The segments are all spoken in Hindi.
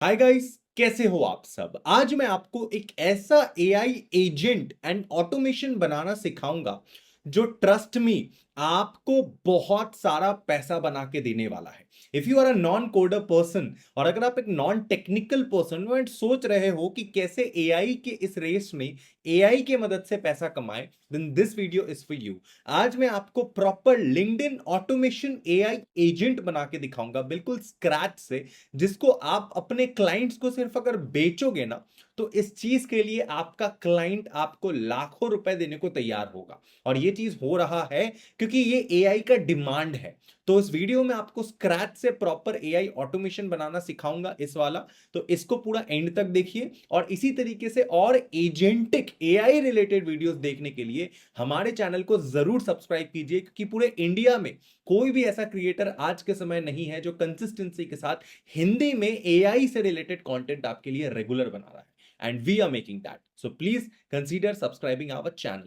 हाय गाइस, कैसे हो आप सब। आज मैं आपको एक ऐसा एआई एजेंट एंड ऑटोमेशन बनाना सिखाऊंगा जो ट्रस्ट मी आपको बहुत सारा पैसा बना के देने वाला है। If you are a non coder person और अगर आप एक नॉन टेक्निकल पर्सन हो एंड सोच रहे हो कि कैसे एआई के इस रेस में एआई के मदद से पैसा कमाए, then this video is for you. आज मैं आपको proper LinkedIn automation AI agent बना के दिखाऊंगा बिल्कुल स्क्रैच से, जिसको आप अपने क्लाइंट्स को सिर्फ अगर बेचोगे ना, तो इस चीज के लिए आपका क्लाइंट आपको लाखों रुपए देने को तैयार होगा। और ये चीज हो रहा है क्योंकि ये एआई का डिमांड है। तो इस वीडियो में आपको स्क्रैच से प्रॉपर एआई ऑटोमेशन बनाना सिखाऊंगा इस वाला। तो इसको पूरा एंड तक देखिए और इसी तरीके से और एजेंटिक एआई रिलेटेड वीडियोस देखने के लिए हमारे चैनल को जरूर सब्सक्राइब कीजिए, क्योंकि पूरे इंडिया में कोई भी ऐसा क्रिएटर आज के समय नहीं है जो कंसिस्टेंसी के साथ हिंदी में एआई से रिलेटेड कंटेंट आपके लिए रेगुलर बना रहा है। And we are making that, so please consider subscribing our channel.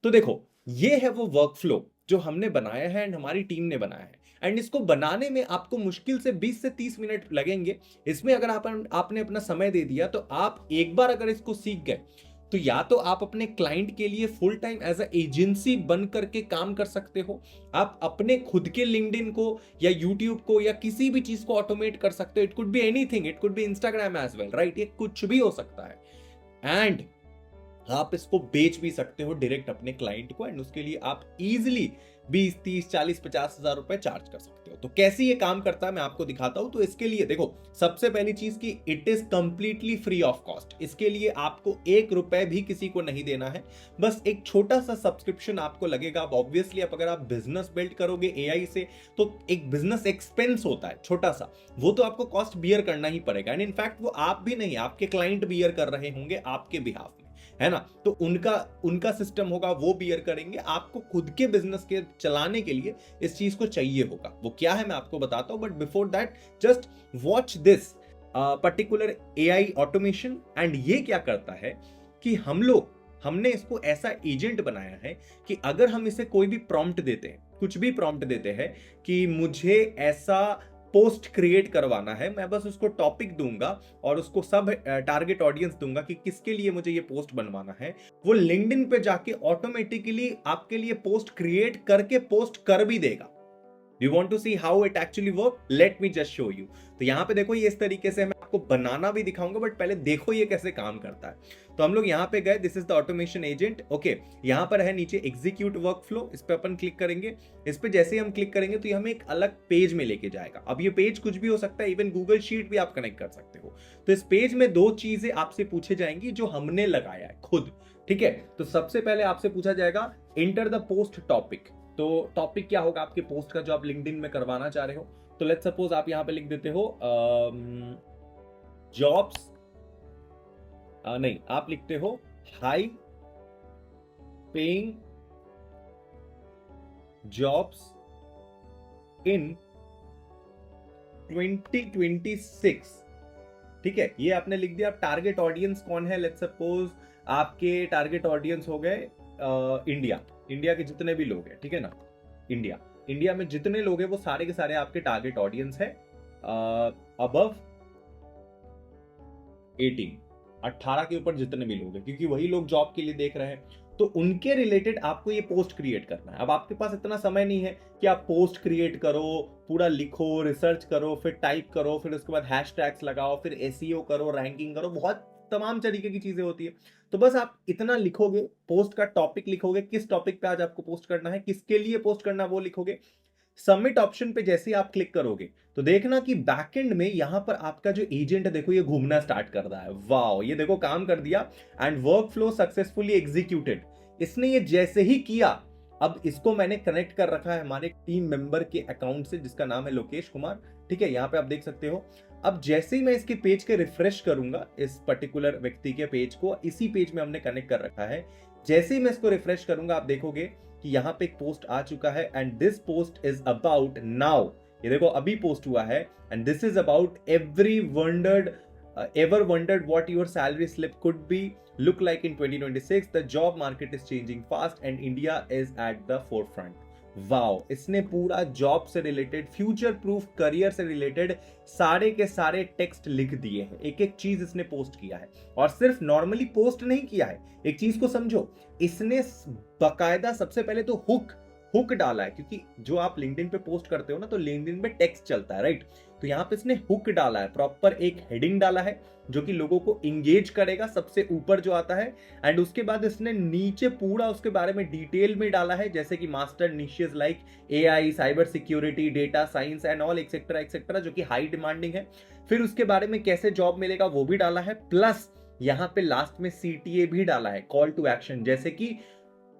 तो देखो, ये है वो वर्कफ्लो जो हमने बनाया है एंड हमारी टीम ने बनाया है। एंड इसको बनाने में आपको मुश्किल से 20 से 30 मिनट लगेंगे। इसमें अगर आपने अपना समय दे दिया तो आप एक बार अगर इसको सीख गए तो या तो आप अपने क्लाइंट के लिए full time as a agency बन करके काम कर सकते हो, आप अपने खुद के लिंक्डइन को या यूट्यूब को या किसी भी चीज को ऑटोमेट कर सकते हो। It could be anything, it could be Instagram as well, right. ये कुछ भी हो सकता है। एंड आप इसको बेच भी सकते हो डायरेक्ट अपने क्लाइंट को, एंड उसके लिए आप इजीली 20, 30, 40, 50 हजार रुपए चार्ज कर सकते हो। तो कैसे ये काम करता है मैं आपको दिखाता हूं। तो इसके लिए देखो, सबसे पहली चीज कि it is completely free of cost. इसके लिए आपको 1 रुपए भी किसी को नहीं देना है, बस एक छोटा सा सब्सक्रिप्शन आपको लगेगा। अब ऑब्वियसली अगर आप बिजनेस बिल्ड करोगे एआई से तो एक बिजनेस एक्सपेंस होता है छोटा सा, वो तो आपको कॉस्ट बियर करना ही पड़ेगा। एंड इनफैक्ट वो आप भी नहीं, आपके क्लाइंट बियर कर रहे होंगे आपके बिहाफ में, है ना। तो उनका उनका सिस्टम होगा, वो बियर करेंगे। आपको खुद के बिजनेस के चलाने के लिए इस चीज को चाहिए होगा। वो क्या है मैं आपको बताता हूं, but before that just watch this particular AI automation. And ये क्या करता है कि हमने इसको ऐसा एजेंट बनाया है कि अगर हम इसे कोई भी प्रॉम्प्ट देते हैं, कुछ भी प्रॉम्प्ट देते हैं कि मुझे ऐसा पोस्ट क्रिएट करवाना है, मैं बस उसको टॉपिक दूंगा और उसको सब टारगेट ऑडियंस दूंगा कि किसके लिए मुझे ये पोस्ट बनवाना है, वो लिंक्डइन पे जाके ऑटोमेटिकली आपके लिए पोस्ट क्रिएट करके पोस्ट कर भी देगा। You want to see how it actually work? Let me just show you. तो यहाँ पे देखो, ये इस तरीके से मैं आपको बनाना भी दिखाऊंगा, बट पहले देखो ये कैसे काम करता है। तो हम लोग यहाँ पे गए, this is the automation agent. Okay, यहाँ पर है नीचे एग्जीक्यूट वर्कफ्लो, इस पे अपन क्लिक करेंगे। इस पे जैसे ही हम क्लिक करेंगे तो ये हमें एक अलग पेज में लेके जाएगा। अब ये पेज कुछ भी हो सकता है, इवन गूगल शीट भी आप कनेक्ट कर सकते हो। तो इस पेज में 2 चीजें आपसे पूछे जाएंगी जो हमने लगाया है खुद, ठीक है। तो सबसे पहले आपसे पूछा जाएगा एंटर द पोस्ट टॉपिक। तो टॉपिक क्या होगा आपके पोस्ट का जो आप लिंक्डइन में करवाना चाह रहे हो। तो लेट्स सपोज आप यहां पे लिख देते हो जॉब्स, नहीं, आप लिखते हो हाई पेइंग जॉब्स इन 2026। ठीक है, ये आपने लिख दिया। टारगेट ऑडियंस कौन है, लेट्स सपोज आपके टारगेट ऑडियंस हो गए इंडिया के जितने भी लोग हैं, ठीक है ना। इंडिया में जितने लोग हैं वो सारे के सारे आपके टारगेट ऑडियंस है अबव 18 के ऊपर जितने भी लोग हैं, क्योंकि वही लोग जॉब के लिए देख रहे हैं। तो उनके रिलेटेड आपको ये पोस्ट क्रिएट करना है। अब आपके पास इतना समय नहीं है कि आप पोस्ट क्रिएट करो, पूरा लिखो, रिसर्च करो, फिर टाइप करो, फिर उसके बाद हैशटैग्स लगाओ, फिर एसईओ करो, रैंकिंग करो, बहुत तमाम तरीके की चीजें होती है। तो बस आप इतना लिखोगे, पोस्ट का टॉपिक लिखोगे, किस टॉपिक पे आज आपको पोस्ट करना है, किसके लिए पोस्ट करना है वो लिखोगे। सबमिट ऑप्शन पे जैसे ही आप क्लिक करोगे तो देखना कि बैकएंड में यहां पर आपका जो एजेंट है, देखो ये घूमना स्टार्ट कर रहा है। वाओ, ये देखो काम कर दिया and work flow successfully executed. इसने ये जैसे ही किया, अब इसको मैंने कनेक्ट कर रखा है हमारे टीम मेंबर के अकाउंट से, जिसका नाम है लोकेश कुमार, ठीक है। यहां पे आप देख सकते हो। अब जैसे ही मैं इसके पेज के रिफ्रेश करूंगा, इस पर्टिकुलर व्यक्ति के पेज को इसी पेज में हमने कनेक्ट कर रखा है, जैसे ही मैं इसको रिफ्रेश करूंगा आप देखोगे कि यहां पे एक पोस्ट आ चुका है and this post is about now. ये देखो अभी पोस्ट हुआ है and this is about ever wondered what your salary slip could be look like in 2026? The job market is changing fast and India is at the forefront. Wow, इसने पूरा जॉब से रिलेटेड, फ्यूचर प्रूफ करियर से रिलेटेड सारे के सारे टेक्स्ट लिख दिए हैं, एक एक चीज इसने पोस्ट किया है। और सिर्फ नॉर्मली पोस्ट नहीं किया है, एक चीज को समझो, इसने बकायदा सबसे पहले तो हुक डाला है, क्योंकि जो आप लिंक्डइन पे पोस्ट करते हो ना, तो लिंक्डइन पे टेक्स्ट चलता है, राइट। तो यहाँ पे इसने हुक डाला है, प्रॉपर एक हेडिंग डाला है जो कि लोगों को इंगेज करेगा, सबसे ऊपर जो आता है। एंड उसके बाद इसने नीचे पूरा उसके बारे में डिटेल में डाला है, जैसे कि master niches like AI, cyber security, data science and all etcetera etcetera, जो कि हाई डिमांडिंग है। फिर उसके बारे में कैसे जॉब मिलेगा वो भी डाला है, प्लस यहाँ पे लास्ट में सीटीए भी डाला है, कॉल टू एक्शन, जैसे कि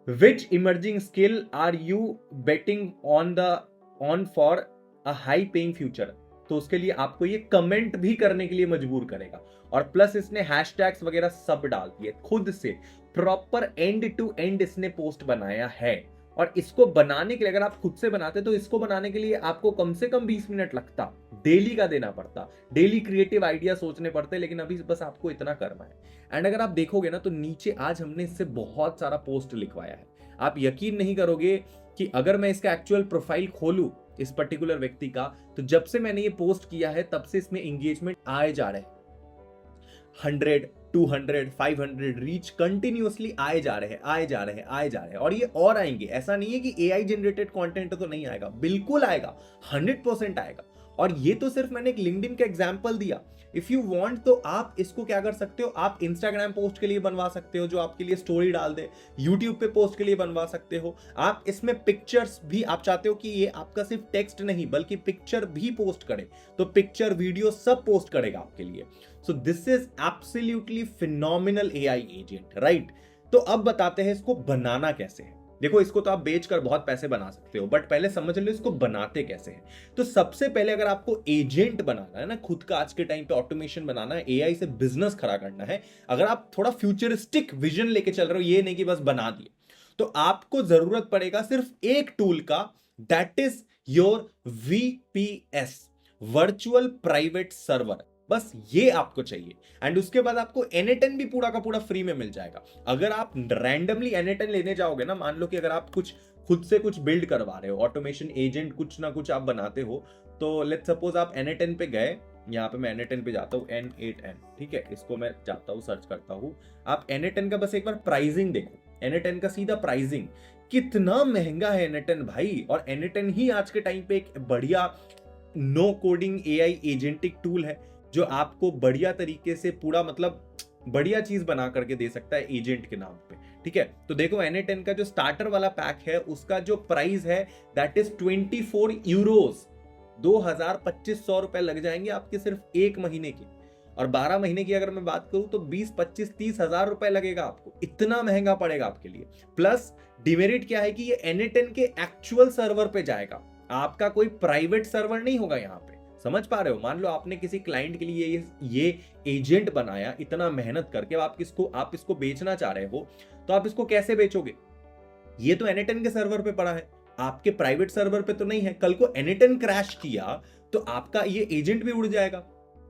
which emerging skill are you betting on for a high paying future. तो उसके लिए आपको ये कमेंट भी करने के लिए मजबूर करेगा। और प्लस इसने हैशटैग्स वगैरह सब डाल दिए खुद से, प्रॉपर एंड टू एंड इसने पोस्ट बनाया है। और इसको बनाने के लिए, अगर आप खुद से बनाते तो इसको बनाने के लिए आपको कम से कम 20 मिनट लगता, डेली का देना पड़ता, डेली क्रिएटिव आइडिया सोचने पड़ते, लेकिन अभी बस आपको इतना करना है। एंड अगर आप देखोगे ना, तो नीचे आज हमने इससे बहुत सारा पोस्ट लिखवाया है। आप यकीन नहीं करोगे कि अगर मैं इसका एक्चुअल प्रोफाइल खोलूं इस पर्टिकुलर व्यक्ति का, तो जब से मैंने ये पोस्ट किया है तब से इसमें एंगेजमेंट आए जा रहे हैं, 100, 200, 500 रीच कंटिन्यूअसली आए जा रहे हैं, और ये और आएंगे। ऐसा नहीं है कि एआई जनरेटेड कंटेंट तो नहीं आएगा, बिल्कुल आएगा, 100% आएगा। और ये तो सिर्फ मैंने एक लिंक्डइन का एग्जांपल दिया। इफ यू वांट तो आप इसको क्या कर सकते हो, आप इंस्टाग्राम पोस्ट के लिए बनवा सकते हो जो आपके लिए स्टोरी डाल दे, यूट्यूब पे पोस्ट के लिए बनवा सकते हो। आप इसमें पिक्चर्स भी, आप चाहते हो कि ये आपका सिर्फ टेक्स्ट नहीं बल्कि पिक्चर भी पोस्ट करे, तो पिक्चर वीडियो सब पोस्ट करेगा आपके लिए। सो this is absolutely phenomenal AI agent, right. तो अब बताते हैं इसको बनाना कैसे है। देखो, इसको तो आप बेचकर बहुत पैसे बना सकते हो, बट पहले समझ लो इसको बनाते कैसे हैं। तो सबसे पहले अगर आपको एजेंट बनाना है ना, खुद का आज के टाइम पे ऑटोमेशन बनाना है, एआई से बिजनेस खड़ा करना है, अगर आप थोड़ा फ्यूचरिस्टिक विजन लेके चल रहे हो, ये नहीं कि बस बना दिए, तो आपको जरूरत पड़ेगा सिर्फ एक टूल का, that is your VPS, virtual private server. बस ये आपको चाहिए। एंड उसके बाद आपको NA10 भी पूरा का पूरा फ्री में मिल जाएगा। अगर आप रैंडमली NA10 लेने जाओगे ना, मान लो कि अगर आप कुछ खुद से कुछ बिल्ड करवा रहे हो, ऑटोमेशन एजेंट कुछ ना कुछ आप बनाते हो, तो लेट्स सपोज आप NA10 पे गए, यहाँ पे मैं NA10 पे जाता हूँ, N8N, ठीक है, इसको मैं जाता हूँ, सर्च करता हूँ। आप NA10 का बस एक बार प्राइसिंग देखो, NA10 का सीधा प्राइसिंग, कितना महंगा है NA10 भाई। और NA10 ही आज के टाइम पे एक बढ़िया no coding AI agentic tool है, जो आपको बढ़िया तरीके से पूरा मतलब बढ़िया चीज बना करके दे सकता है एजेंट के नाम पे, ठीक है। तो देखो, NA10 का जो स्टार्टर वाला पैक है, उसका जो प्राइस है दैट इज 24 यूरोज, 2500 रुपए लग जाएंगे आपके सिर्फ एक महीने के। और 12 महीने की अगर मैं बात करूं तो 20, 25, 30 हजार रुपए लगेगा आपको, इतना महंगा पड़ेगा आपके लिए। प्लस डिमेरिट क्या है कि ये NA10 के एक्चुअल सर्वर पे जाएगा, आपका कोई प्राइवेट सर्वर नहीं होगा यहाँ पे। समझ पा रहे हो? मान लो आपने किसी क्लाइंट के लिए ये एजेंट बनाया इतना मेहनत करके, आप इसको बेचना चाह रहे हो, तो आप इसको कैसे बेचोगे? ये तो NA10 के सर्वर पे पड़ा है, आपके प्राइवेट सर्वर पे तो नहीं है। कल को NA10 क्रैश किया तो आपका ये एजेंट भी उड़ जाएगा,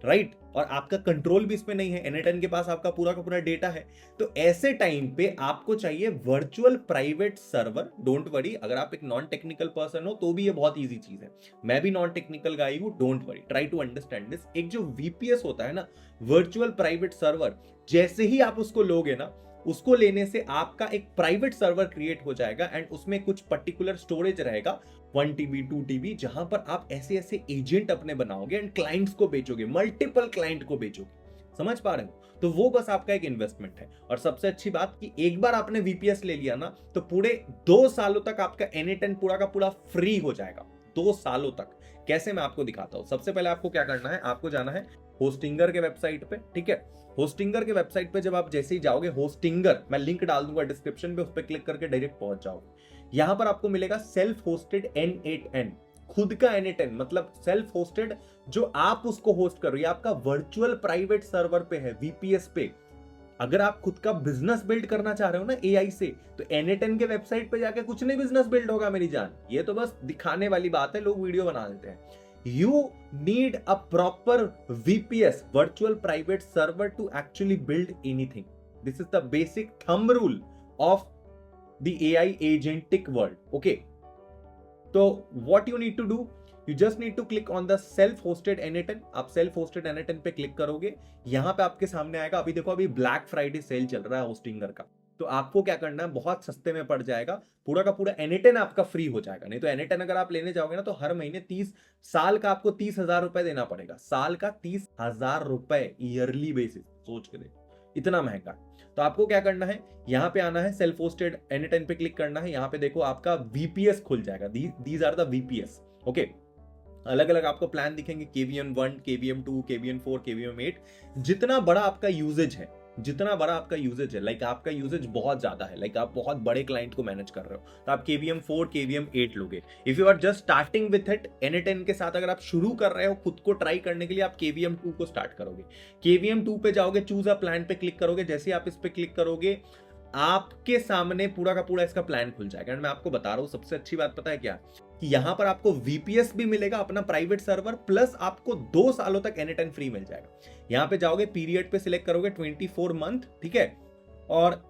राइट। और आपका कंट्रोल भी इसमें नहीं है, NA10 के पास आपका पूरा का पूरा डेटा है। तो ऐसे टाइम पे आपको चाहिए virtual private server. Don't worry, अगर आप एक नॉन टेक्निकल पर्सन हो तो भी ये बहुत इजी चीज है, मैं भी नॉन टेक्निकल गाई हूं, don't worry, try to understand this. एक जो VPS होता है ना, वर्चुअल प्राइवेट सर्वर, जैसे ही आप उसको लोगे ना, उसको लेने से आपका एक प्राइवेट सर्वर क्रिएट हो जाएगा एंड उसमें कुछ पर्टिकुलर स्टोरेज रहेगा, 1 TB 2 TB, जहां पर आप ऐसे ऐसे एजेंट अपने बनाओगे एंड क्लाइंट्स को बेचोगे, मल्टीपल क्लाइंट को बेचोगे। समझ पा रहे हो? तो वो बस आपका एक इन्वेस्टमेंट है। और सबसे अच्छी बात कि एक बार आपने VPS ले लिया ना, तो पूरे 2 सालों तक आपका NA10 पूरा का पूरा फ्री हो जाएगा, 2 सालों तक। कैसे, मैं आपको दिखाता हूं। सबसे पहले आपको क्या करना है, आपको जाना है होस्टिंगर के वेबसाइट पे, ठीक है। होस्टिंगर के वेबसाइट पे जब आप जैसे ही जाओगे, होस्टिंगर मैं लिंक डाल दूंगा डिस्क्रिप्शन में, उस पर क्लिक करके डायरेक्ट पहुंच जाओगे। यहां पर आपको मिलेगा सेल्फ होस्टेड N8N, खुद का NA10, मतलब सेल्फ होस्टेड, जो आप उसको होस्ट कर रही है, आपका वर्चुअल प्राइवेट सर्वर पे है, VPS पे। अगर आप खुद का बिजनेस बिल्ड करना चाह रहे हो ना AI से, तो NA10 के वेबसाइट पे जाके कुछ नहीं बिजनेस बिल्ड होगा मेरी जान, ये तो बस दिखाने वाली बात है, लोग वीडियो बना देते हैं। You need a proper VPS, virtual private server, to actually build anything. This is the basic thumb rule of the AI agentic world. Okay. तो what you need to do, you just need to click on the self hosted N8N। आप सेल्फ होस्टेड N8N पे क्लिक करोगे, यहां पे आपके सामने आएगा, अभी देखो अभी ब्लैक फ्राइडे सेल चल रहा है होस्टिंगर का, तो आपको क्या करना है, बहुत सस्ते में पड़ जाएगा, पूरा का पूरा N8N आपका फ्री हो जाएगा। नहीं तो N8N अगर आप लेने जाओगे ना तो हर महीने 30 साल का आपको 30,000 रुपए देना पड़ेगा, साल का 30,000 रुपए ईयरली बेसिस, सोच के देखो इतना महंगा। तो आपको क्या करना है, यहां पे आना है, सेल्फ होस्टेड N8N पे क्लिक करना है, यहां पे देखो आपका VPS खुल जाएगा, these are the VPS। Okay, अलग अलग आपको प्लान दिखेंगे, KVM1, KVM2, KVM4, KVM8। जितना बड़ा आपका यूजेज है, जितना बड़ा आपका यूजेज है, लाइक आपका यूजेज बहुत ज्यादा है, लाइक आप बहुत बड़े क्लाइंट को मैनेज कर रहे हो, तो आप KVM4, KVM8 लोगे। If you are just starting with it, N8N के साथ अगर आप शुरू कर रहे हो खुद को ट्राई करने के लिए, आप KVM2 को स्टार्ट करोगे। KVM2 पे जाओगे, चूज अ प्लान पे क्लिक करोगे, जैसे आप इस पे क्लिक करोगे आपके सामने पूरा का पूरा इसका प्लान खुल जाएगा। एंड मैं आपको बता रहा हूं, सबसे अच्छी बात पता है क्या, कि यहां पर आपको VPS भी मिलेगा, अपना प्राइवेट सर्वर, प्लस आपको 2 सालों तक N8N फ्री मिल जाएगा। यहां पे जाओगे, पीरियड पे सिलेक्ट करोगे 24 मंथ, ठीक है, और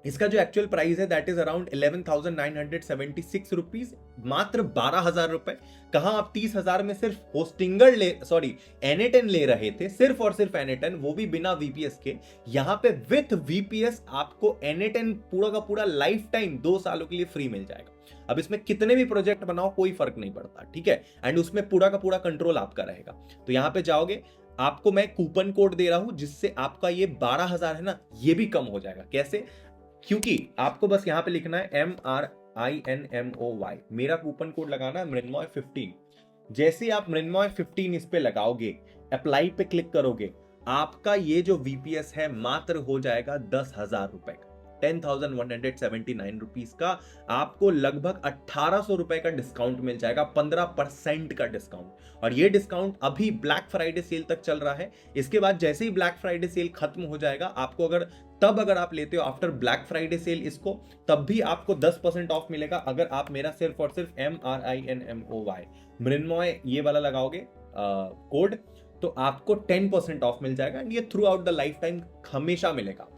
इसका जो एक्चुअल प्राइस है दैट इज अराउंड 11,976 रुपीज, मात्र 12,000 रुपए। कहां आप 30,000 में सिर्फ होस्टिंगर N8N ले रहे थे, सिर्फ और सिर्फ N8N, वो भी बिना VPS के। यहां पे विथ VPS आपको N8N पूरा का पूरा लाइफ टाइम 2 सालों के लिए फ्री मिल जाएगा। अब इसमें कितने भी प्रोजेक्ट बनाओ कोई फर्क नहीं पड़ता, ठीक है, एंड उसमें पूरा का पूरा कंट्रोल आपका रहेगा। तो यहां पे जाओगे, आपको मैं कूपन कोड दे रहा हूं जिससे आपका ये 12,000 है ना, ये भी कम हो जाएगा। कैसे, क्योंकि आपको बस यहां पे लिखना है MRINMOY, मेरा कूपन कोड लगाना है मृण्मय15। जैसे आप मृण्मय15 इस पे लगाओगे, अप्लाई पे क्लिक करोगे, आपका ये जो VPS है मात्र हो जाएगा 10,000 रुपए का, 10,179 रुपीज का। आपको लगभग 1,800 रुपए का डिस्काउंट मिल जाएगा, 15% का डिस्काउंट। और ये डिस्काउंट अभी ब्लैक फ्राइडे सेल तक चल रहा है। इसके बाद जैसे ही ब्लैक फ्राइडे सेल खत्म हो जाएगा, आपको अगर आप लेते हो आफ्टर ब्लैक फ्राइडे सेल इसको, तब भी आपको 10% ऑफ मिलेगा। अगर आप मेरा सिर्फ और सिर्फ MRINMOY मृण्मय ये वाला लगाओगे कोड, तो आपको 10% ऑफ मिल जाएगा। एंड ये through out the life time हमेशा मिलेगा।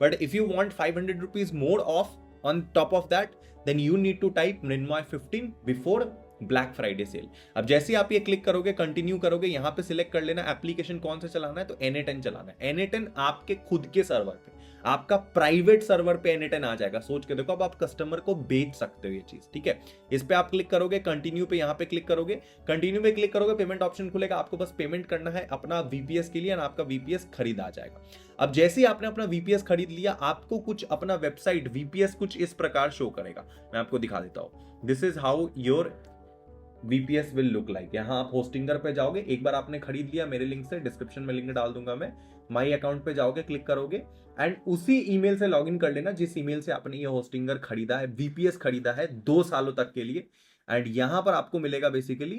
But if you want 500 rupees more off on top of that, then you need to type Mrinmoy15 before black Friday sale. अब जैसे ही आप ये क्लिक करोगे, कंटिन्यू करोगे, यहां पे सिलेक्ट कर लेना एप्लीकेशन कौन सा चलाना है, तो N8N चलाना है। N8N आपके खुद के सर्वर पे, आपका प्राइवेट सर्वर पे N8N आ जाएगा। सोच के देखो, अब आप कस्टमर को बेच सकते हो ये चीज, ठीक है। इस पे आप क्लिक करोगे, कंटिन्यू पे यहां पे क्लिक करोगे, कंटिन्यू पे क्लिक करोगे, पेमेंट ऑप्शन खुलेगा, आपको बस पेमेंट करना है अपना VPS के लिए, और आपका VPS खरीद आ जाएगा। अब जैसे ही आपने अपना VPS खरीद लिया, आपको कुछ अपना वेबसाइट VPS कुछ इस प्रकार शो करेगा। मैं आपको दिखा देता हूं, this is how your VPS will look like. यहाँ आप होस्टिंगर पे जाओगे, एक बार आपने खरीद लिया मेरे लिंक से, डिस्क्रिप्शन में लिंक डाल दूंगा मैं, माई अकाउंट पे जाओगे, क्लिक करोगे, एंड उसी ईमेल से लॉगिन कर लेना जिस ईमेल से आपने ये होस्टिंगर खरीदा है, VPS खरीदा है 2 सालों तक के लिए। एंड यहां पर आपको मिलेगा बेसिकली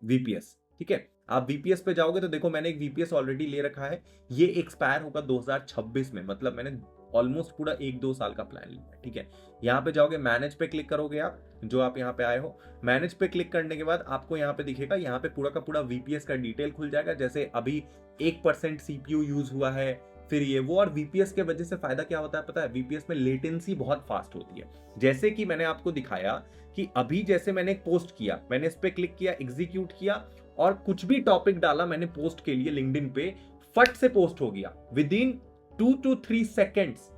VPS, ठीक है। आप VPS पे जाओगे तो देखो, मैंने एक VPS ऑलरेडी ले रखा है, ये एक्सपायर होगा 2026 में, मतलब मैंने ऑलमोस्ट पूरा 1-2 साल का प्लान लिया है, ठीक है। यहाँ पे जाओगे, मैनेज पे क्लिक करोगे आप, जो आप यहाँ पे आए हो, मैनेज पे क्लिक करने के बाद आपको यहाँ पे दिखेगा, यहाँ पे पूरा का पूरा VPS का डिटेल खुल जाएगा। जैसे अभी 1% CPU यूज हुआ है, फिर ये वो। और VPS के वजह से फायदा क्या होता है पता है, VPS में लेटेंसी बहुत फास्ट होती है। जैसे कि मैंने आपको दिखाया कि अभी जैसे मैंने एक पोस्ट किया, मैंने इस पे क्लिक किया, एग्जीक्यूट किया, और कुछ भी टॉपिक डाला मैंने पोस्ट के लिए लिंक्डइन पे, फट से पोस्ट हो गया with in 2 to 3 seconds।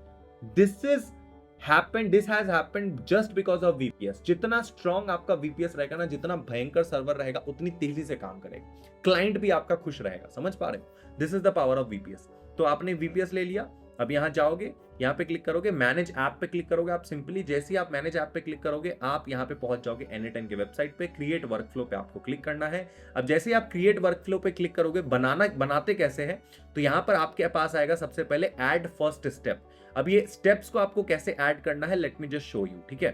This has happened just because of VPS। जितना स्ट्रॉन्ग आपका VPS रहेगा ना, जितना भयंकर सर्वर रहेगा, उतनी तेजी से काम करेगा, क्लाइंट भी आपका खुश रहेगा। समझ पा रहे हो, this is the power of VPS। तो आपने VPS ले लिया, अब यहां जाओगे, यहाँ पे क्लिक करोगे, मैनेज ऐप पे क्लिक करोगे। आप सिंपली जैसे ही आप मैनेज ऐप पे क्लिक करोगे, आप यहाँ पे पहुंच जाओगे N8N के वेबसाइट पे। क्रिएट वर्कफ्लो पे आपको क्लिक करना है। अब जैसे ही आप क्रिएट वर्कफ्लो पे क्लिक करोगे, बनाते कैसे हैं, तो यहाँ पर आपके पास आएगा सबसे पहले ऐड फर्स्ट स्टेप। अब ये स्टेप्स को आपको कैसे ऐड करना है, let me just show you, ठीक है।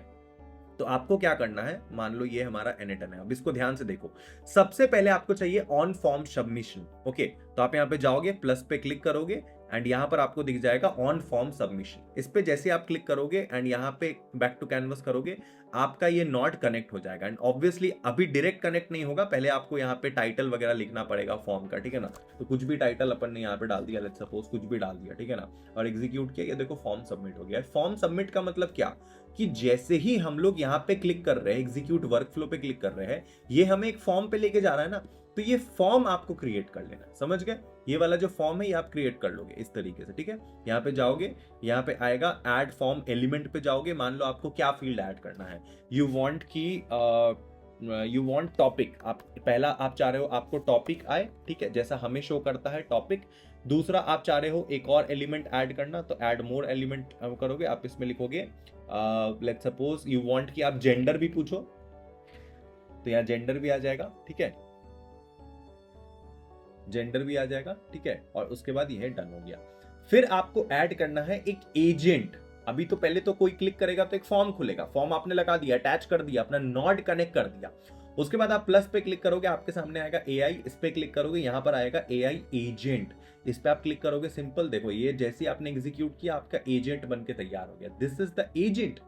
तो आपको क्या करना है, मान लो ये हमारा N8N है, अब इसको ध्यान से देखो। सबसे पहले आपको चाहिए ऑन फॉर्म सबमिशन, ओके। तो तो आप यहाँ पे जाओगे, प्लस पे क्लिक करोगे एंड यहाँ पर आपको दिख जाएगा ऑन फॉर्म सबमिशन। इस पे जैसे आप क्लिक करोगे एंड यहाँ पे बैक टू कैनवस करोगे, आपका ये नॉट कनेक्ट हो जाएगा। एंड ऑब्वियसली अभी डायरेक्ट कनेक्ट नहीं होगा, पहले आपको यहाँ पे टाइटल वगैरह लिखना पड़ेगा फॉर्म का, ठीक है ना। तो कुछ भी टाइटल अपन ने यहाँ पे डाल दिया, लेट्स सपोज कुछ भी डाल दिया, ठीक है ना, और एग्जीक्यूट किया, ये देखो फॉर्म सबमिट हो गया। फॉर्म सबमिट का मतलब क्या, कि जैसे ही हम लोग यहाँ पे क्लिक कर रहे हैं, एग्जीक्यूट वर्कफ्लो पे क्लिक कर रहे हैं, ये हमें एक फॉर्म पे लेके जा रहा है ना, तो ये फॉर्म आपको क्रिएट कर लेना है, समझ गए। ये वाला जो फॉर्म है ये आप क्रिएट कर लोगे इस तरीके से, ठीक है। यहाँ पे जाओगे, यहाँ पे आएगा ऐड फॉर्म एलिमेंट पे जाओगे, मान लो आपको क्या फील्ड ऐड करना है, यू वांट टॉपिक, आप पहला आप चाह रहे हो आपको टॉपिक आए, ठीक है, जैसा हमें शो करता है टॉपिक। दूसरा आप चाह रहे हो एक और एलिमेंट ऐड करना, तो ऐड मोर एलिमेंट करोगे, आप इसमें लिखोगे लेट्स सपोज यू वांट कि आप जेंडर भी पूछो, तो यहाँ जेंडर भी आ जाएगा, ठीक है, जेंडर भी आ जाएगा, ठीक है। और उसके बाद यह डन हो गया। फिर आपको ऐड करना है एक एजेंट। अभी तो पहले तो कोई क्लिक करेगा तो एक फॉर्म खुलेगा, फॉर्म आपने लगा दिया, अटैच कर दिया, अपना नॉड कनेक्ट कर दिया। उसके बाद आप प्लस पे क्लिक करोगे, आपके सामने आएगा एआई, इस पे क्लिक करोगे, यहां पर आएगा एआई एजेंट, इस पे आप क्लिक करोगे। सिंपल देखो, ये जैसे आपने एग्जीक्यूट किया आपका एजेंट बनके तैयार हो गया। This is the agent.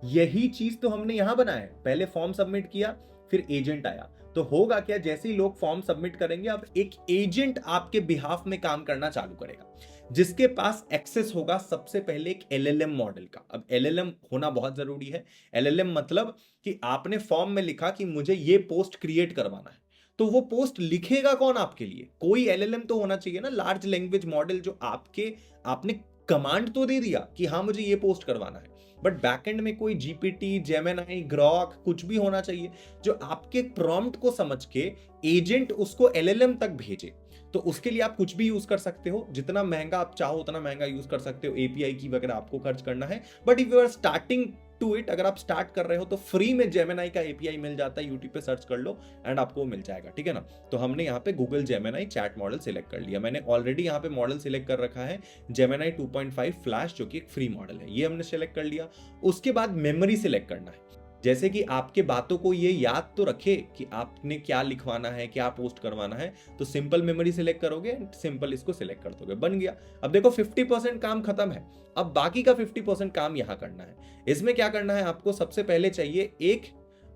यही चीज तो हमने यहां बनाया है, पहले फॉर्म सबमिट किया फिर एजेंट आया। तो होगा क्या, जैसे ही लोग फॉर्म सबमिट करेंगे, अब एक एजेंट आपके बिहाफ में काम करना चालू करेगा, जिसके पास एक्सेस होगा सबसे पहले एक एलएलएम मॉडल का। अब एलएलएम होना बहुत जरूरी है। एलएलएम मतलब कि आपने फॉर्म में लिखा कि मुझे ये पोस्ट क्रिएट करवाना है, तो वो पोस्ट लिखेगा कौन आपके लिए, कोई एलएलएम तो होना चाहिए ना, लार्ज लैंग्वेज मॉडल, जो आपने कमांड तो दे दिया कि हाँ मुझे ये पोस्ट करवाना है, बट बैकएंड में कोई जीपीटी, जेमिनी, ग्रॉक कुछ भी होना चाहिए जो आपके प्रॉम्प्ट को समझ के एजेंट उसको एलएलएम तक भेजे। तो उसके लिए आप कुछ भी यूज कर सकते हो, जितना महंगा आप चाहो उतना महंगा यूज कर सकते हो, एपीआई की वगैरह आपको खर्च करना है। But if you are starting to it, अगर आप स्टार्ट कर रहे हो तो फ्री में जेमिनी का एपीआई मिल जाता है, यूट्यूब पे सर्च कर लो एंड आपको मिल जाएगा, ठीक है ना। तो हमने यहाँ पे Google Gemini chat model select कर लिया। मैंने ऑलरेडी यहाँ पे मॉडल सिलेक्ट कर रखा है जेमिनी 2.5 फ्लैश, जो कि एक फ्री मॉडल है, ये हमने सिलेक्ट कर लिया। उसके बाद मेमोरी सिलेक्ट करना है, जैसे कि आपके बातों को ये याद तो रखे कि आपने क्या लिखवाना है, क्या पोस्ट करवाना है। तो सिंपल मेमोरी सिलेक्ट करोगे, सिंपल इसको सिलेक्ट कर दोगे, बन गया। अब देखो 50% काम खत्म है, अब बाकी का 50% काम यहां करना है। इसमें क्या करना है आपको, सबसे पहले चाहिए एक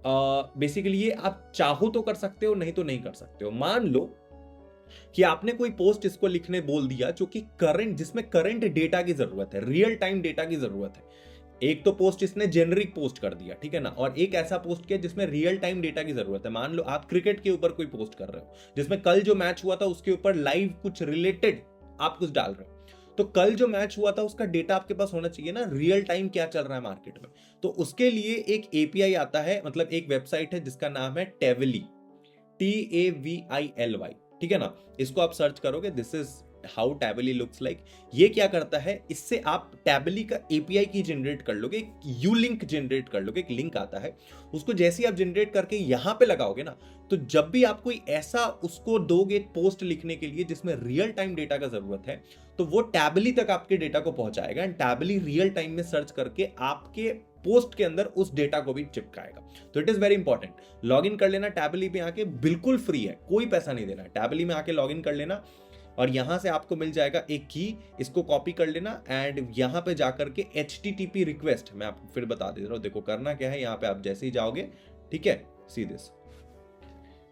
बेसिकली ये आप चाहो तो कर सकते हो, नहीं तो नहीं कर सकते हो। मान लो कि आपने कोई पोस्ट इसको लिखने बोल दिया जो कि करंट, जिसमें करंट डेटा की जरूरत है, रियल टाइम डेटा की जरूरत है। एक तो पोस्ट इसने जेनरिक पोस्ट कर दिया, ठीक है ना, और एक ऐसा पोस्ट किया जिसमें रियल टाइम डेटा की जरूरत है। मान लो आप क्रिकेट के ऊपर कोई पोस्ट कर रहे हो, जिसमें कल जो मैच हुआ था उसके ऊपर लाइव कुछ रिलेटेड आप कुछ डाल रहे हो, तो कल जो मैच हुआ था उसका डेटा आपके पास होना चाहिए ना, रियल टाइम क्या चल रहा है मार्केट में। तो उसके लिए एक एपीआई आता है, मतलब एक वेबसाइट है जिसका नाम है टेवली, TAVILY, ठीक है ना। इसको आप सर्च करोगे, this is how Tably looks like. ये क्या करता है, इससे आप टैबली का एपीआई की जनरेट कर लोगे, एक यू लिंक जनरेट कर लोगे, एक लिंक आता है, उसको जैसे ही आप जनरेट करके यहां पे लगाओगे ना, तो जब भी आप कोई ऐसा उसको दोगे पोस्ट लिखने के लिए जिसमें रियल टाइम डेटा का जरूरत है, तो वो टैबली तक आपके डेटा को पहुंचाएगा एंड टैबली रियल टाइम में सर्च करके आपके पोस्ट के अंदर उस डेटा को भी चिपकाएगा। तो it is very important, log in कर लेना टैबली पे आके, बिल्कुल फ्री है, कोई पैसा नहीं देना है। टैबली में आके लॉग इन कर लेना और यहां से आपको मिल जाएगा एक की, इसको कॉपी कर लेना एंड यहां पे जाकर के HTTP रिक्वेस्ट, मैं आपको फिर बता दे रहा हूं। देखो करना क्या है, यहां पे आप जैसे ही जाओगे, ठीक है, सी दिस,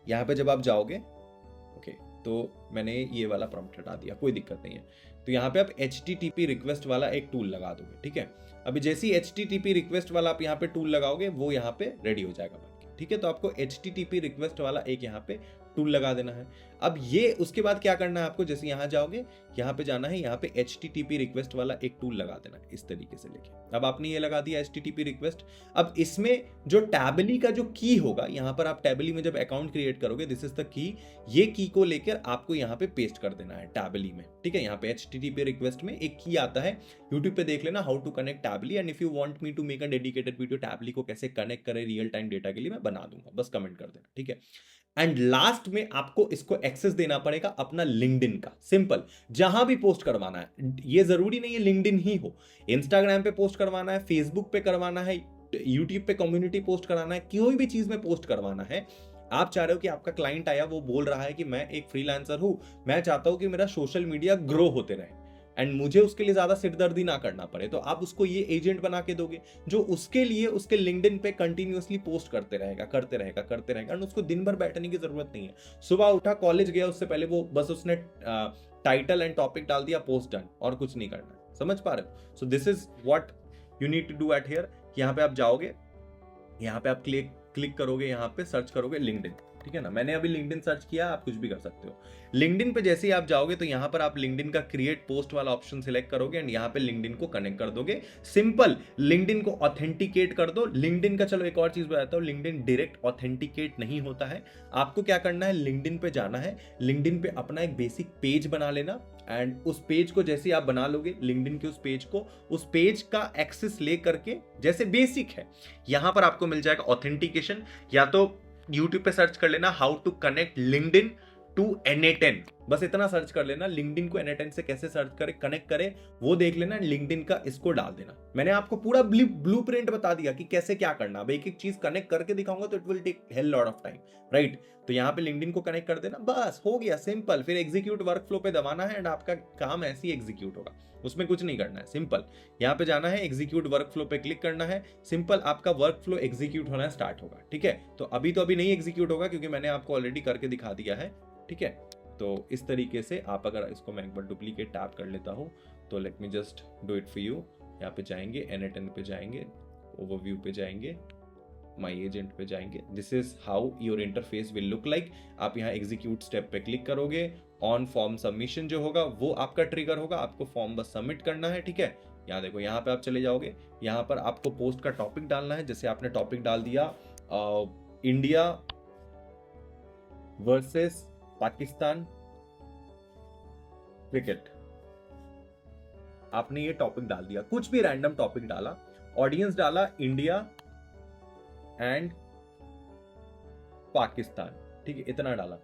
यहां पे जब आप जाओगे, ओके, तो मैंने ये वाला प्रॉम्प्ट हटा दिया, कोई दिक्कत नहीं है। तो यहाँ पे आप HTTP रिक्वेस्ट वाला एक टूल लगा दोगे, ठीक है। अभी जैसे ही HTTP रिक्वेस्ट वाला आप यहाँ पे टूल लगाओगे, वो यहाँ पे रेडी हो जाएगा बनके, ठीक है। तो आपको HTTP रिक्वेस्ट वाला एक यहाँ पे टूल लगा देना है। अब ये उसके बाद क्या करना है आपको, जैसे यहाँ जाओगे, यहाँ पे जाना है, यहाँ पे HTTP रिक्वेस्ट वाला एक टूल लगा देना है, इस तरीके से लेके। अब आपने ये लगा दिया HTTP रिक्वेस्ट। अब इसमें जो टैबली का जो की होगा, यहाँ पर आप टैबली में जब अकाउंट क्रिएट करोगे, दिस इज द की, ये की को लेकर आपको यहाँ पे पेस्ट कर देना है टैबली में, ठीक है। यहाँ पे HTTP रिक्वेस्ट में एक की आता है, यूट्यूब पे देख लेना, how to connect Tably, and if you want me to make a dedicated video Tably को कैसे कनेक्ट करें रियल टाइम डेटा के लिए, मैं बना दूंगा, बस कमेंट कर देना, ठीक है। एंड लास्ट में आपको इसको एक्सेस देना पड़ेगा अपना लिंक्डइन का, सिंपल, जहां भी पोस्ट करवाना है। ये जरूरी नहीं है लिंक्डइन ही हो, इंस्टाग्राम पे पोस्ट करवाना है, फेसबुक पे करवाना है, यूट्यूब पे कम्युनिटी पोस्ट कराना है, कोई भी चीज में पोस्ट करवाना है, आप चाह रहे हो कि आपका क्लाइंट आया, वो बोल रहा है कि मैं एक फ्रीलांसर हूं, मैं चाहता हूं कि मेरा सोशल मीडिया ग्रो होते रहे एंड मुझे उसके लिए ज्यादा सिरदर्दी ना करना पड़े, तो आप उसको ये एजेंट बना के दोगे जो उसके लिए उसके लिंक्डइन पे कंटिन्यूअसली पोस्ट करते रहेगा करते रहेगा करते रहेगा, एंड उसको दिन भर बैठने की जरूरत नहीं है। सुबह उठा, कॉलेज गया, उससे पहले वो बस उसने टाइटल एंड टॉपिक डाल दिया, पोस्ट डन, और कुछ नहीं करना है। समझ पा रहे हो? So this is what you need to do at here. यहाँ पे आप जाओगे, यहाँ पे आप क्लिक क्लिक करोगे, यहाँ पे सर्च करोगे लिंक्डइन, ठीक है ना। मैंने अभी लिंक्डइन सर्च किया, आप कुछ भी कर सकते हो। लिंक्डइन पे जैसे ही आप जाओगे तो यहाँ पर आप लिंक्डइन का क्रिएट पोस्ट वाला ऑप्शन सिलेक्ट करोगे एंड यहाँ पे लिंक्डइन को कनेक्ट कर दोगे। सिंपल, लिंक्डइन को ऑथेंटिकेट कर दो। लिंक्डइन का चलो एक और चीज बताता हूँ, लिंक्डइन डायरेक्ट ऑथेंटिकेट नहीं होता है। आपको क्या करना है, लिंक्डइन पे जाना है, लिंक्डइन पे अपना एक बेसिक पेज बना लेना एंड उस पेज को जैसे आप बना लोगे, लिंक्डइन के उस पेज का एक्सेस ले करके, जैसे बेसिक है, यहां पर आपको मिल जाएगा ऑथेंटिकेशन। या तो यूट्यूब पे सर्च कर लेना how to connect LinkedIn to N8N, बस इतना सर्च कर लेना, लिंक्डइन को N8N से कैसे सर्च करे, कनेक्ट करे, वो देख लेना, लिंक्डइन का इसको डाल देना। मैंने आपको पूरा ब्लूप्रिंट बता दिया कि कैसे क्या करना। अब एक एक चीज कनेक्ट करके दिखाऊंगा तो it will take hell lot of time, right. तो यहाँ पे लिंक्डइन को कनेक्ट कर देना, बस हो गया, सिंपल। फिर एग्जीक्यूट वर्कफ्लो पे दबाना है एंड आपका काम ऐसे ही एग्जीक्यूट होगा, उसमें कुछ नहीं करना है, सिंपल। यहाँ पे जाना है, एग्जीक्यूट वर्कफ्लो पे क्लिक करना है, सिंपल, आपका वर्कफ्लो एग्जीक्यूट होना स्टार्ट होगा, ठीक है। तो अभी नहीं एग्जीक्यूट होगा क्योंकि मैंने आपको ऑलरेडी करके दिखा दिया है, ठीक है। तो इस तरीके से आप, अगर इसको मैं एक बार डुप्लीकेट टैप कर लेता हूँ, तो let me just do it for you. यहाँ पे जाएंगे, N8N पे जाएंगे, ओवरव्यू पे जाएंगे, माई एजेंट पे जाएंगे। This is how your interface will look like. आप यहाँ एग्जीक्यूट स्टेप पे क्लिक करोगे, ऑन फॉर्म सबमिशन जो होगा वो आपका ट्रिगर होगा, आपको फॉर्म बस सबमिट करना है, ठीक है। यहाँ देखो, यहाँ पे आप चले जाओगे, यहाँ पर आपको पोस्ट का टॉपिक डालना है। जैसे आपने टॉपिक डाल दिया इंडिया वर्सेस पाकिस्तान क्रिकेट, आपने ये टॉपिक डाल दिया, कुछ भी रैंडम टॉपिक डाला, ऑडियंस डाला इंडिया एंड पाकिस्तान, ठीक है, इतना डाला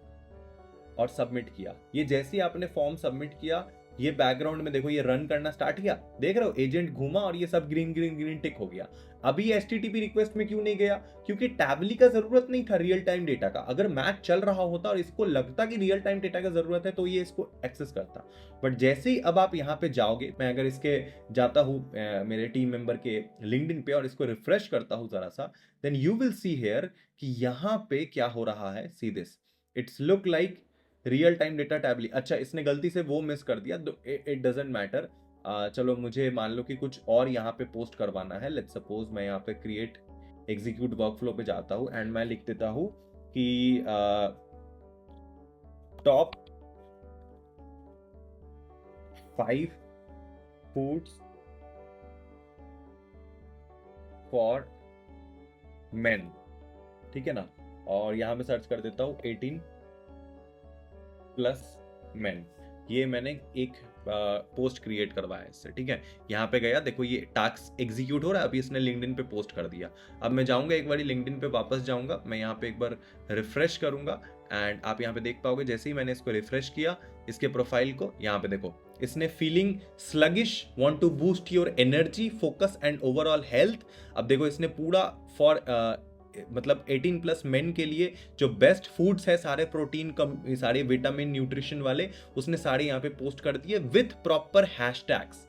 और सबमिट किया। ये जैसे ही आपने फॉर्म सबमिट किया, ये बैकग्राउंड में देखो, ये रन करना स्टार्ट किया, देख रहे हो, एजेंट घूमा और ये सब ग्रीन ग्रीन ग्रीन टिक हो गया। अभी HTTP रिक्वेस्ट में क्यों नहीं गया? क्योंकि टैबली का जरूरत नहीं था रियल टाइम डेटा का। अगर मैच चल रहा होता और इसको लगता कि रियल टाइम डेटा का जरूरत है तो ये इसको एक्सेस करता। बट जैसे ही अब आप यहाँ पे जाओगे, मैं अगर इसके जाता हूँ मेरे टीम मेंबर के लिंक्डइन पे और इसको रिफ्रेश करता हूँ जरा सा, then you will see here कि यहाँ पे क्या हो रहा है। See this, it's look like real time data Tably. अच्छा, इसने गलती से वो मिस कर दिया, इट डजंट मैटर। चलो, मुझे मान लो कि कुछ और यहाँ पे पोस्ट करवाना है। लेट्स सपोज मैं यहाँ पे क्रिएट एग्जीक्यूट वर्कफ्लो पे जाता हूँ एंड मैं लिख देता हूँ कि टॉप 5 फूड्स फॉर मेन, ठीक है ना। और यहाँ पे सर्च कर देता हूँ 18+ मेन। ये मैंने एक पोस्ट क्रिएट करवाया इससे, ठीक है। यहाँ पे गया, देखो ये टास्क एग्जीक्यूट हो रहा है, अभी इसने लिंक्डइन पे पोस्ट कर दिया। अब मैं जाऊंगा एक बार लिंक्डइन पे वापस जाऊंगा, मैं यहाँ पे एक बार रिफ्रेश करूंगा एंड आप यहाँ पे देख पाओगे, जैसे ही मैंने इसको रिफ्रेश किया, इसके प्रोफाइल को, यहाँ पे देखो, इसने feeling sluggish, want to boost your energy, focus and overall health. अब देखो, इसने पूरा फॉर मतलब 18+ मेन के लिए जो बेस्ट फूड्स है, सारे प्रोटीन कम, सारे विटामिन न्यूट्रिशन वाले, उसने सारे यहाँ पे पोस्ट कर दिए with proper hashtags.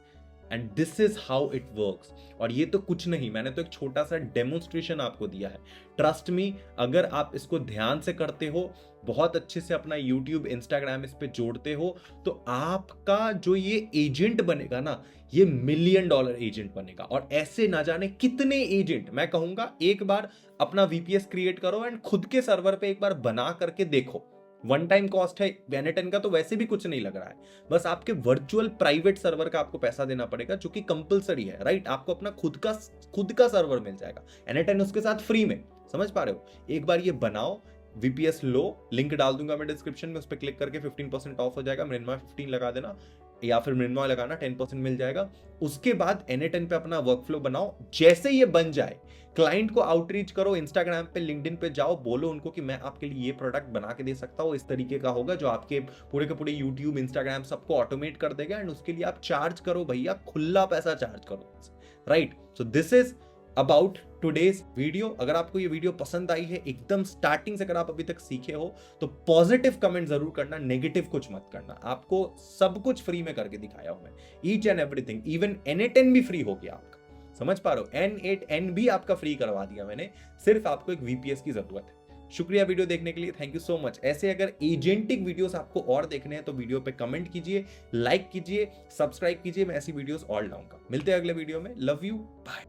And this is how it works. और ये तो कुछ नहीं, मैंने तो एक छोटा सा डेमोन्स्ट्रेशन आपको दिया है। ट्रस्ट मी, अगर आप इसको ध्यान से करते हो, बहुत अच्छे से अपना यूट्यूब, इंस्टाग्राम इस पे जोड़ते हो, तो आपका जो ये एजेंट बनेगा ना, ये $1 मिलियन एजेंट बनेगा। और ऐसे ना जाने कितने एजेंट, मैं कहूंगा एक बार अपना VPS क्रिएट करो एंड खुद के सर्वर पे एक बार बना करके देखो। वन टाइम कॉस्ट है N8N का, तो वैसे भी कुछ नहीं लग रहा है, बस आपके वर्चुअल प्राइवेट सर्वर का आपको पैसा देना पड़ेगा, जो कि कंपलसरी है, राइट। आपको अपना खुद का सर्वर मिल जाएगा, N8N उसके साथ फ्री में। समझ पा रहे हो? एक बार ये बनाओ, VPS लो, लिंक डाल दूंगा मैं डिस्क्रिप्शन में, उस पर क्लिक करके 15% ऑफ हो जाएगा। मिनिमम 15 लगा देना, या फिर मिनिमम लगाना, 10% मिल जाएगा। उसके बाद N8N पे अपना वर्कफ्लो बनाओ। जैसे ये बन जाए, क्लाइंट को आउटरीच करो, इंस्टाग्राम पे, लिंक्डइन पे जाओ, बोलो उनको कि मैं आपके लिए ये प्रोडक्ट बना के दे सकता हूँ, इस तरीके का होगा, जो आपके पूरे के पूरे यूट्यूब, इंस्टाग्राम सबको ऑटोमेट कर देगा। एंड उसके लिए आप चार्ज करो भैया, खुला पैसा चार्ज करो, right. So this is about today's video. अगर आपको ये वीडियो पसंद आई है एकदम स्टार्टिंग से, अगर आप अभी तक सीखे हो तो पॉजिटिव कमेंट जरूर करना, नेगेटिव कुछ मत करना। आपको सब कुछ फ्री में करके दिखाया हूं मैं, each and everything. Even N8N भी फ्री हो गया आपका, समझ पा रहे हो? N8N भी आपका फ्री करवा दिया मैंने, सिर्फ आपको एक VPS की जरूरत है। शुक्रिया वीडियो देखने के लिए, थैंक यू सो मच। ऐसे अगर एजेंटिक वीडियोस आपको और देखने हैं तो वीडियो पे कमेंट कीजिए, लाइक कीजिए, सब्सक्राइब कीजिए, मैं ऐसी वीडियोस और लाऊंगा। मिलते हैं अगले वीडियो में, लव यू, बाय।